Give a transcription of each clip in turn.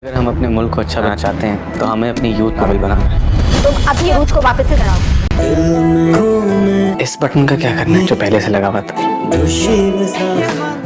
अगर हम अपने मुल्क को अच्छा बनाना चाहते हैं तो हमें अपनी यूथ काबिल बनाना है। तुम अपनी रूज को वापस से कराओ। इस बटन का क्या करना है जो पहले से लगा हुआ था?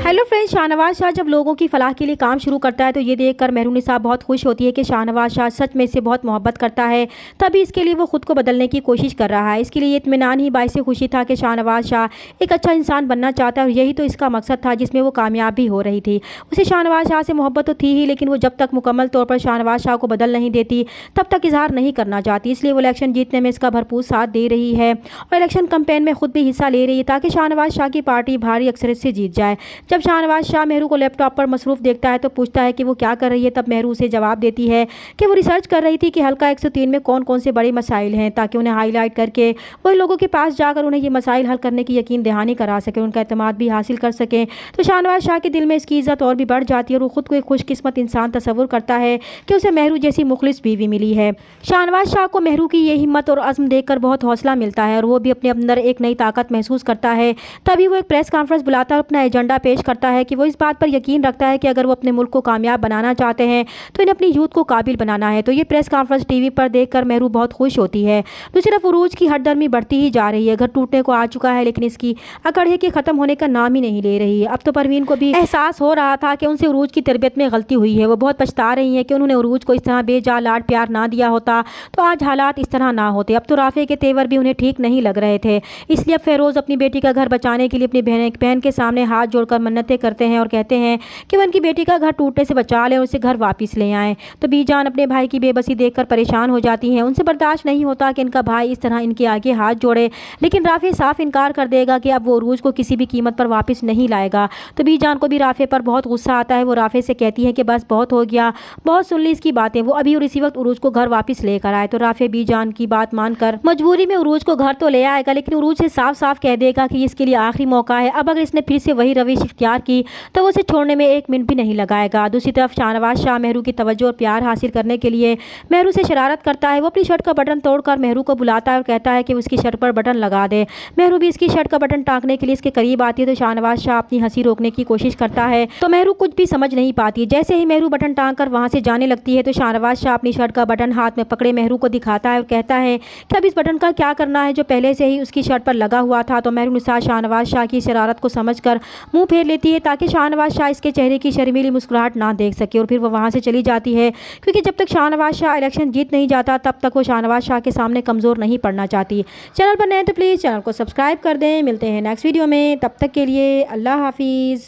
हेलो फ्रेंड्स, शाहनवाज शाह जब लोगों की फलाह के लिए काम शुरू करता है तो ये देखकर मेहरुनिसा बहुत खुश होती है कि शाहनवाज शाह सच में से बहुत मोहब्बत करता है। तभी इसके लिए वो खुद को बदलने की कोशिश कर रहा है। इसके लिए इत्मीनान ही बाइस खुशी था कि शाहनवाज शाह एक अच्छा इंसान बनना चाहता है और यही तो इसका मकसद था जिसमें वो कामयाब भी हो रही थी। उसे शाहनवाज शाह से मोहब्बत तो थी ही, लेकिन वो जब तक मुकम्मल तौर पर शाहनवाज शाह को बदल नहीं देती तब तक इजहार नहीं करना चाहती। इसलिए वो इलेक्शन जीतने में इसका भरपूर साथ दे रही है और इलेक्शन कैंपेन में खुद भी हिस्सा ले रही है ताकि शाहनवाज शाह की पार्टी भारी अक्सरियत से जीत जाए। जब शाहनवाज शाह मेहरू को लैपटॉप पर मसरूफ देखता है तो पूछता है कि वो क्या कर रही है। तब मेहरू उसे जवाब देती है कि वो रिसर्च कर रही थी कि हल्का 103 में कौन कौन से बड़े मसाइल हैं ताकि उन्हें हाईलाइट करके वही लोगों के पास जाकर उन्हें ये मसाइल हल करने की यकीन दहानी करा सके, उनका एतमाद भी हासिल कर सकें। तो शाहनवाज शाह के दिल में इसकी इज्जत और भी बढ़ जाती है और वो खुद को एक खुशकिस्मत इंसान तस्वुर करता है कि उसे मेहरू जैसी मुखलिस बीवी मिली है। शाहनवाज शाह को मेहरू की ये हिम्मत और अज़्म देखकर बहुत हौसला मिलता है और वो भी अपने अंदर एक नई ताकत महसूस करता है। तभी वो एक प्रेस कॉन्फ्रेंस बुलाता है और अपना एजेंडा पेश करता है कि वो इस बात पर यकीन रखता है कि अगर वो अपने मुल्क को कामयाब बनाना चाहते हैं तो इन्हें अपनी यूथ को काबिल बनाना है। तो ये प्रेस कॉन्फ्रेंस टीवी पर देखकर मेहरू बहुत खुश होती है। दूसरी तरफ उरूज की हटदर्मी बढ़ती ही जा रही है। घर टूटने को आ चुका है लेकिन इसकी अकड़ के ख़त्म होने का नाम ही नहीं ले रही है। अब तो परवीन को भी एहसास हो रहा था कि उनसे उरूज की तरबियत में गलती हुई है। वो बहुत पछता रही है कि उन्होंने उरूज को इस तरह बेजा लाड प्यार ना दिया होता तो आज हालात इस तरह ना होते। अब तो राफे के तेवर भी उन्हें ठीक नहीं लग रहे थे। इसलिए अब फेरोज़ अपनी बेटी का घर बचाने के लिए अपनी बहन के सामने हाथ जोड़कर मन्नतें करते हैं और कहते हैं कि वो उनकी बेटी का घर टूटने से बचा लें और उसे घर वापस ले आएँ। तो बीजान अपने भाई की बेबसी देखकर परेशान हो जाती हैं। उनसे बर्दाश्त नहीं होता कि इनका भाई इस तरह इनके आगे हाथ जोड़े, लेकिन राफे साफ इनकार कर देगा कि अब वो उरूज को किसी भी कीमत पर वापस नहीं लाएगा। तो बीजान को भी राफे पर बहुत गुस्सा आता है। वो राफे से कहती है कि बस बहुत हो गया, बहुत सुन ली इसकी बातें। वो अभी और इसी वक्त उरूज को घर वापस लेकर आए। तो राफे बीजान की बात मानकर मजबूरी में उरूज को घर तो ले आएगा, लेकिन उरूज से साफ साफ कह देगा कि इसके लिए आखिरी मौका है। अब अगर इसने फिर से वही रविश इख्तियार की तो वो उसे छोड़ने में एक मिनट भी नहीं लगाएगा। दूसरी तरफ शाहनवाज शाह मेहरू की तवज्जो और प्यार हासिल करने के लिए मेहरू से शरारत करता है। वो अपनी शर्ट का बटन तोड़कर मेहरू को बुलाता है और कहता है कि उसकी शर्ट पर बटन लगा दे। मेहरू भी इसकी शर्ट का बटन टाँकने के लिए इसके करीब आती है तो शाहनवाज शाह अपनी हंसी रोकने की कोशिश करता है तो मेहरू कुछ भी समझ नहीं पाती। जैसे ही मेहरू बटन टाँग कर वहाँ से जाने लगती है तो शाहनवाज शाह अपनी शर्ट का बटन हाथ में पकड़े मेहरू को दिखाता है और कहता है कि अब इस बटन का क्या करना है जो पहले से ही उसकी शर्ट पर लगा हुआ था। तो मेहरुनिसा शाहनवाज शाह की शरारत को समझकर मुंह फेर लेती है ताकि शाहनवाज शाह इसके चेहरे की शर्मीली मुस्कुराहट ना देख सके और फिर वो वहाँ से चली जाती है, क्योंकि जब तक शाहनवाज शाह इलेक्शन जीत नहीं जाता तब तक वो शाहनवाज शाह के सामने कमज़ोर नहीं पड़ना चाहती। चैनल पर नए तो प्लीज़ चैनल को सब्सक्राइब कर दें। मिलते हैं नेक्स्ट वीडियो में, तब तक के लिए अल्लाह हाफिज़।